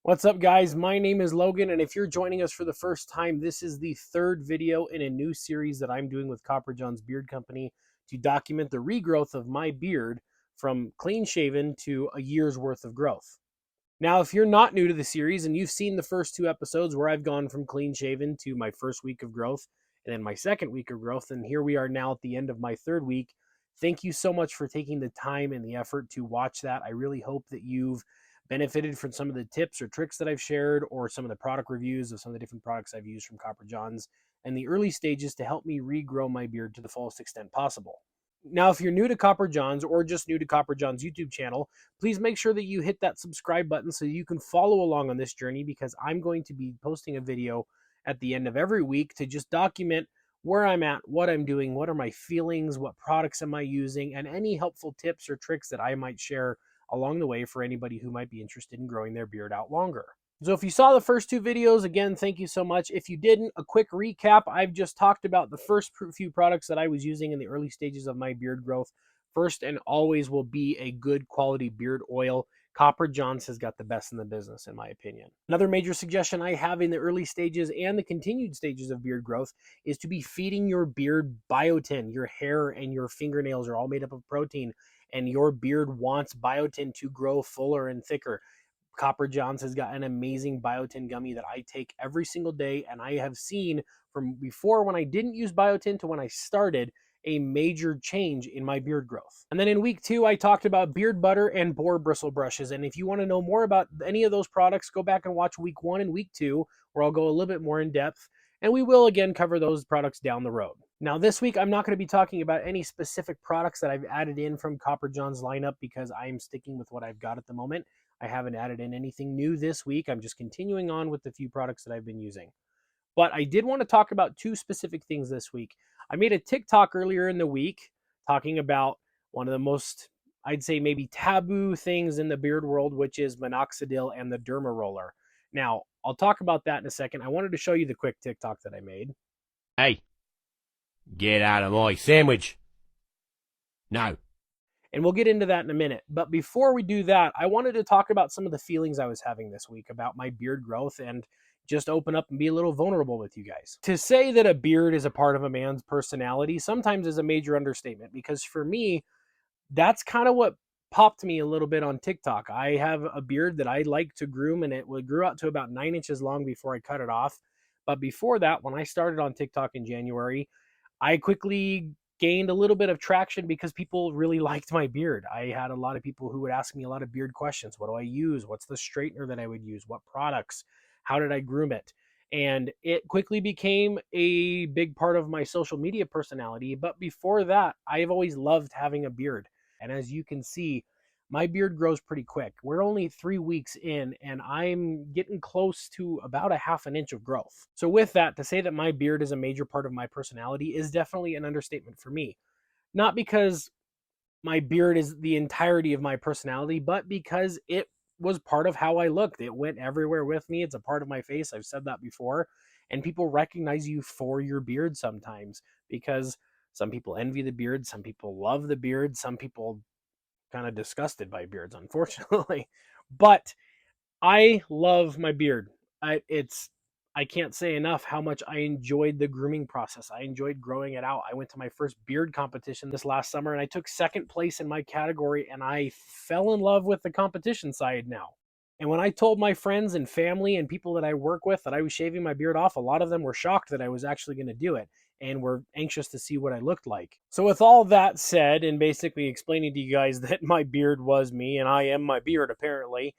What's up, guys? My name is Logan, and if you're joining us for the first time, this is the third video in a new series that I'm doing with Copper John's Beard Company to document the regrowth of my beard from clean shaven to a year's worth of growth. Now, if you're not new to the series and you've seen the first two episodes where I've gone from clean shaven to my first week of growth and then my second week of growth, and here we are now at the end of my third week, thank you so much for taking the time and the effort to watch that. I really hope that you've benefited from some of the tips or tricks that I've shared or some of the product reviews of some of the different products I've used from Copper Johns and the early stages to help me regrow my beard to the fullest extent possible. Now, if you're new to Copper Johns or just new to Copper Johns YouTube channel, please make sure that you hit that subscribe button so you can follow along on this journey, because I'm going to be posting a video at the end of every week to just document where I'm at, what I'm doing, what are my feelings, what products am I using, and any helpful tips or tricks that I might share along the way for anybody who might be interested in growing their beard out longer. So if you saw the first two videos, again, thank you so much. If you didn't, a quick recap. I've just talked about the first few products that I was using in the early stages of my beard growth. First and always will be a good quality beard oil. Copper Johns has got the best in the business, in my opinion. Another major suggestion I have in the early stages and the continued stages of beard growth is to be feeding your beard biotin. Your hair and your fingernails are all made up of protein, and your beard wants biotin to grow fuller and thicker. Copper Johns has got an amazing biotin gummy that I take every single day, and I have seen from before when I didn't use biotin to when I started a major change in my beard growth. And then in week 2, I talked about beard butter and boar bristle brushes. And if you want to know more about any of those products, go back and watch week 1 and week 2, where I'll go a little bit more in depth. And we will again cover those products down the road. Now, this week, I'm not going to be talking about any specific products that I've added in from Copper Johns lineup, because I'm sticking with what I've got at the moment. I haven't added in anything new this week. I'm just continuing on with the few products that I've been using. But I did want to talk about two specific things this week. I made a TikTok earlier in the week talking about one of the most, I'd say, maybe taboo things in the beard world, which is minoxidil and the derma roller. Now, I'll talk about that in a second. I wanted to show you the quick TikTok that I made. Hey, get out of my sandwich. No. And we'll get into that in a minute. But before we do that, I wanted to talk about some of the feelings I was having this week about my beard growth and just open up and be a little vulnerable with you guys. To say that a beard is a part of a man's personality sometimes is a major understatement, because for me, that's kind of what popped me a little bit on TikTok. I have a beard that I like to groom, and it grew out to about 9 inches long before I cut it off. But before that, when I started on TikTok in January, I quickly gained a little bit of traction because people really liked my beard. I had a lot of people who would ask me a lot of beard questions. What do I use? What's the straightener that I would use? What products? How did I groom it? And it quickly became a big part of my social media personality. But before that, I've always loved having a beard. And as you can see, my beard grows pretty quick. We're only 3 weeks in, and I'm getting close to about a half an inch of growth. So with that, to say that my beard is a major part of my personality is definitely an understatement for me. Not because my beard is the entirety of my personality, but because it was part of how I looked. It went everywhere with me. It's a part of my face. I've said that before. And people recognize you for your beard sometimes, because some people envy the beard, some people love the beard, some people kind of disgusted by beards, unfortunately. But I love my beard. I can't say enough how much I enjoyed the grooming process. I enjoyed growing it out. I went to my first beard competition this last summer, and I took second place in my category, and I fell in love with the competition side now. And when I told my friends and family and people that I work with that I was shaving my beard off, a lot of them were shocked that I was actually going to do it and were anxious to see what I looked like. So with all that said, and basically explaining to you guys that my beard was me and I am my beard apparently,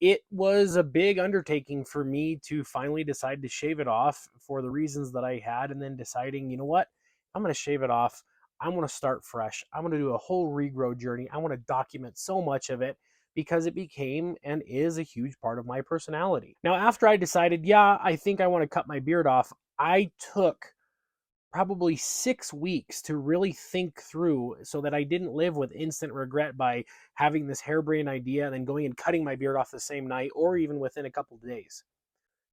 it was a big undertaking for me to finally decide to shave it off for the reasons that I had, and then deciding, you know what, I'm going to shave it off. I want to start fresh. I want to do a whole regrow journey. I want to document so much of it, because it became and is a huge part of my personality. Now, after I decided, yeah, I think I want to cut my beard off, I took probably 6 weeks to really think through, so that I didn't live with instant regret by having this harebrained idea and then going and cutting my beard off the same night or even within a couple of days.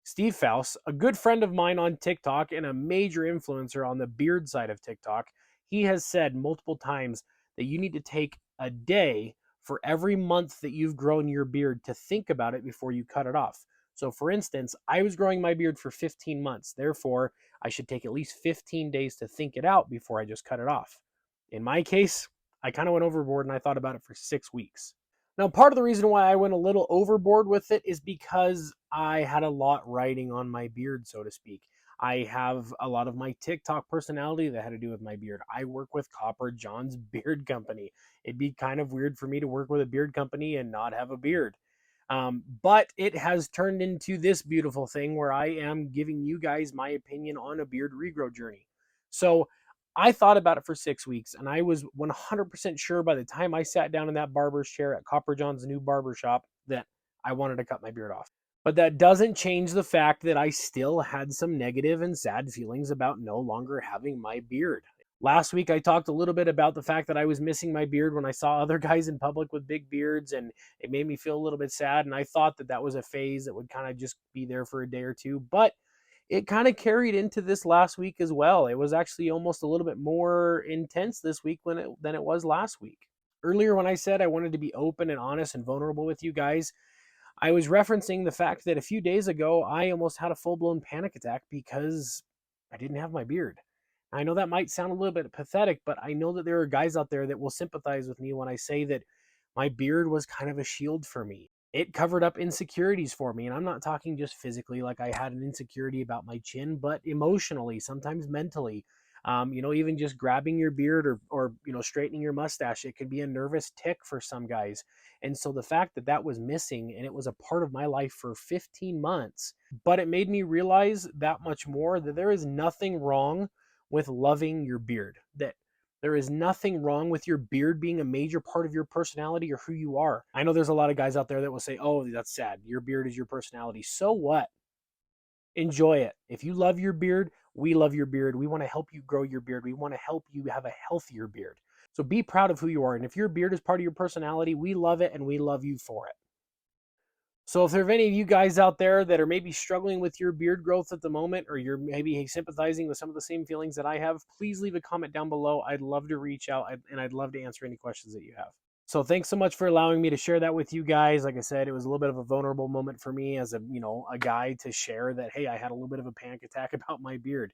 Steve Faust, a good friend of mine on TikTok and a major influencer on the beard side of TikTok, he has said multiple times that you need to take a day for every month that you've grown your beard to think about it before you cut it off. So, for instance, I was growing my beard for 15 months. Therefore, I should take at least 15 days to think it out before I just cut it off. In my case, I kind of went overboard and I thought about it for 6 weeks. Now, part of the reason why I went a little overboard with it is because I had a lot riding on my beard, so to speak. I have a lot of my TikTok personality that had to do with my beard. I work with Copper John's Beard Company. It'd be kind of weird for me to work with a beard company and not have a beard. But it has turned into this beautiful thing where I am giving you guys my opinion on a beard regrow journey. So I thought about it for 6 weeks, and I was 100% sure by the time I sat down in that barber's chair at Copper John's new barber shop that I wanted to cut my beard off. But that doesn't change the fact that I still had some negative and sad feelings about no longer having my beard. Last week, I talked a little bit about the fact that I was missing my beard when I saw other guys in public with big beards, and it made me feel a little bit sad. And I thought that that was a phase that would kind of just be there for a day or two. But it kind of carried into this last week as well. It was actually almost a little bit more intense this week than it was last week. Earlier, when I said I wanted to be open and honest and vulnerable with you guys, I was referencing the fact that a few days ago, I almost had a full-blown panic attack because I didn't have my beard. I know that might sound a little bit pathetic, but I know that there are guys out there that will sympathize with me when I say that my beard was kind of a shield for me. It covered up insecurities for me. And I'm not talking just physically, like I had an insecurity about my chin, but emotionally, sometimes mentally. Even just grabbing your beard or straightening your mustache, it can be a nervous tick for some guys. And so the fact that that was missing and it was a part of my life for 15 months, but it made me realize that much more that there is nothing wrong with loving your beard, that there is nothing wrong with your beard being a major part of your personality or who you are. I know there's a lot of guys out there that will say, oh, that's sad. Your beard is your personality. So what? Enjoy it. If you love your beard, we love your beard. We want to help you grow your beard. We want to help you have a healthier beard. So be proud of who you are. And if your beard is part of your personality, we love it and we love you for it. So if there are any of you guys out there that are maybe struggling with your beard growth at the moment, or you're maybe sympathizing with some of the same feelings that I have, please leave a comment down below. I'd love to reach out and I'd love to answer any questions that you have. So thanks so much for allowing me to share that with you guys. Like I said, it was a little bit of a vulnerable moment for me as a guy to share that, hey, I had a little bit of a panic attack about my beard.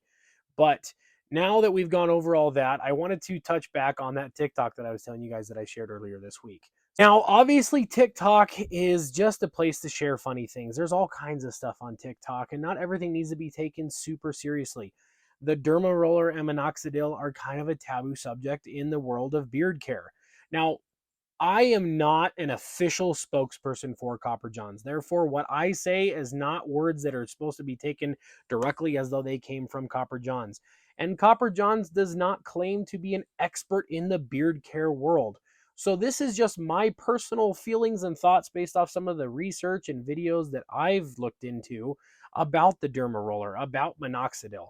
But now that we've gone over all that, I wanted to touch back on that TikTok that I was telling you guys that I shared earlier this week. Now, obviously, TikTok is just a place to share funny things. There's all kinds of stuff on TikTok, and not everything needs to be taken super seriously. The derma roller and minoxidil are kind of a taboo subject in the world of beard care. Now, I am not an official spokesperson for Copper Johns. Therefore, what I say is not words that are supposed to be taken directly as though they came from Copper Johns. And Copper Johns does not claim to be an expert in the beard care world. So this is just my personal feelings and thoughts based off some of the research and videos that I've looked into about the derma roller, about minoxidil.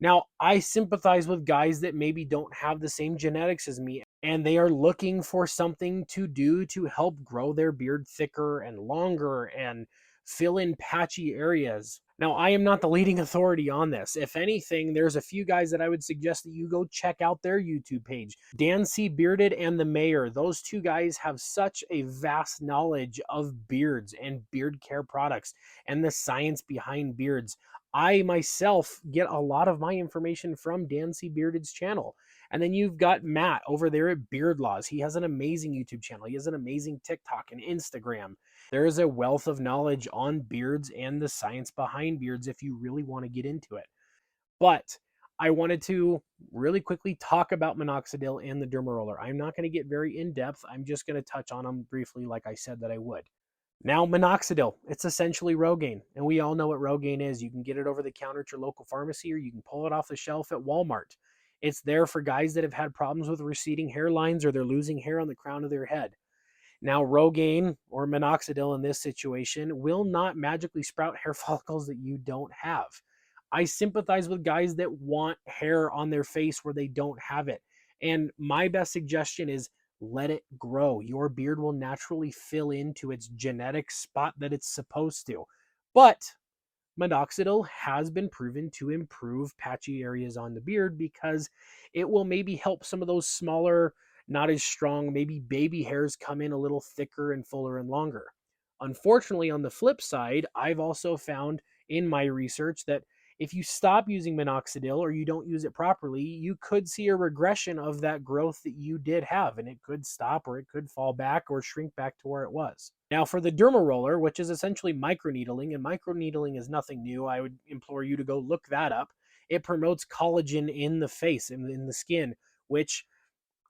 Now, I sympathize with guys that maybe don't have the same genetics as me, and they are looking for something to do to help grow their beard thicker and longer and fill in patchy areas. Now, I am not the leading authority on this. If anything, there's a few guys that I would suggest that you go check out their YouTube page. Dan C. Bearded and the Mayor. Those two guys have such a vast knowledge of beards and beard care products and the science behind beards. I myself get a lot of my information from Dan C. Bearded's channel. And then you've got Matt over there at Beard Laws. He has an amazing YouTube channel. He has an amazing TikTok and Instagram. There is a wealth of knowledge on beards and the science behind beards if you really want to get into it. But I wanted to really quickly talk about minoxidil and the derma roller. I'm not going to get very in-depth. I'm just going to touch on them briefly like I said that I would. Now, minoxidil, it's essentially Rogaine, and we all know what Rogaine is. You can get it over the counter at your local pharmacy, or you can pull it off the shelf at Walmart. It's there for guys that have had problems with receding hairlines or they're losing hair on the crown of their head. Now, Rogaine or minoxidil in this situation will not magically sprout hair follicles that you don't have. I sympathize with guys that want hair on their face where they don't have it. And my best suggestion is let it grow. Your beard will naturally fill into its genetic spot that it's supposed to. But minoxidil has been proven to improve patchy areas on the beard because it will maybe help some of those smaller not as strong. Maybe baby hairs come in a little thicker and fuller and longer. Unfortunately, on the flip side, I've also found in my research that if you stop using minoxidil or you don't use it properly, you could see a regression of that growth that you did have, and it could stop or it could fall back or shrink back to where it was. Now, for the derma roller, which is essentially microneedling, and microneedling is nothing new, I would implore you to go look that up. It promotes collagen in the face, in the skin, which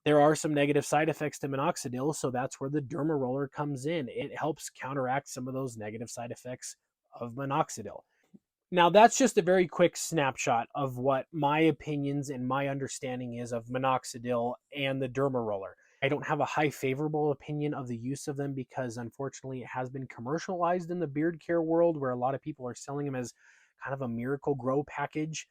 there are some negative side effects to minoxidil, so that's where the derma roller comes in. It helps counteract some of those negative side effects of minoxidil. Now, that's just a very quick snapshot of what my opinions and my understanding is of minoxidil and the derma roller. I don't have a high favorable opinion of the use of them because unfortunately it has been commercialized in the beard care world where a lot of people are selling them as kind of a miracle grow package.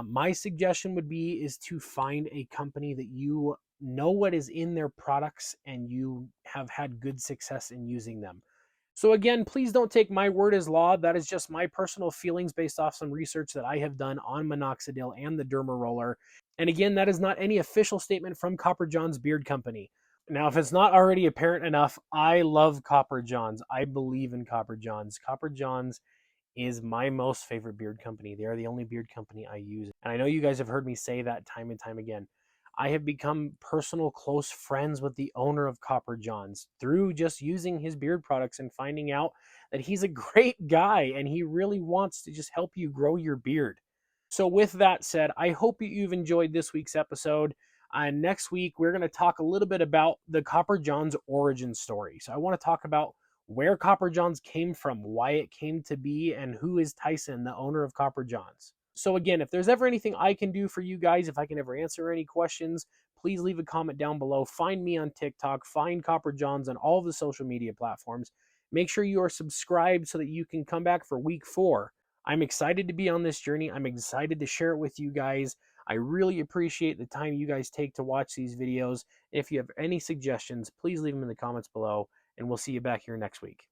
My suggestion would be is to find a company that you know what is in their products and you have had good success in using them. So again, please don't take my word as law. That is just my personal feelings based off some research that I have done on minoxidil and the derma roller. And again, that is not any official statement from Copper John's Beard Company. Now, if it's not already apparent enough, I love Copper John's. I believe in Copper John's. Copper John's is my most favorite beard company. They are the only beard company I use. And I know you guys have heard me say that time and time again. I have become personal close friends with the owner of Copper John's through just using his beard products and finding out that he's a great guy and he really wants to just help you grow your beard. So with that said, I hope you've enjoyed this week's episode. Next week, we're going to talk a little bit about the Copper John's origin story. So I want to talk about where Copper John's came from, why it came to be, and who is Tyson, the owner of Copper John's. So again, if there's ever anything I can do for you guys, if I can ever answer any questions, please leave a comment down below. Find me on TikTok, find Copper John's on all of the social media platforms. Make sure you are subscribed so that you can come back for week 4. I'm excited to be on this journey. I'm excited to share it with you guys. I really appreciate the time you guys take to watch these videos. If you have any suggestions, please leave them in the comments below, and we'll see you back here next week.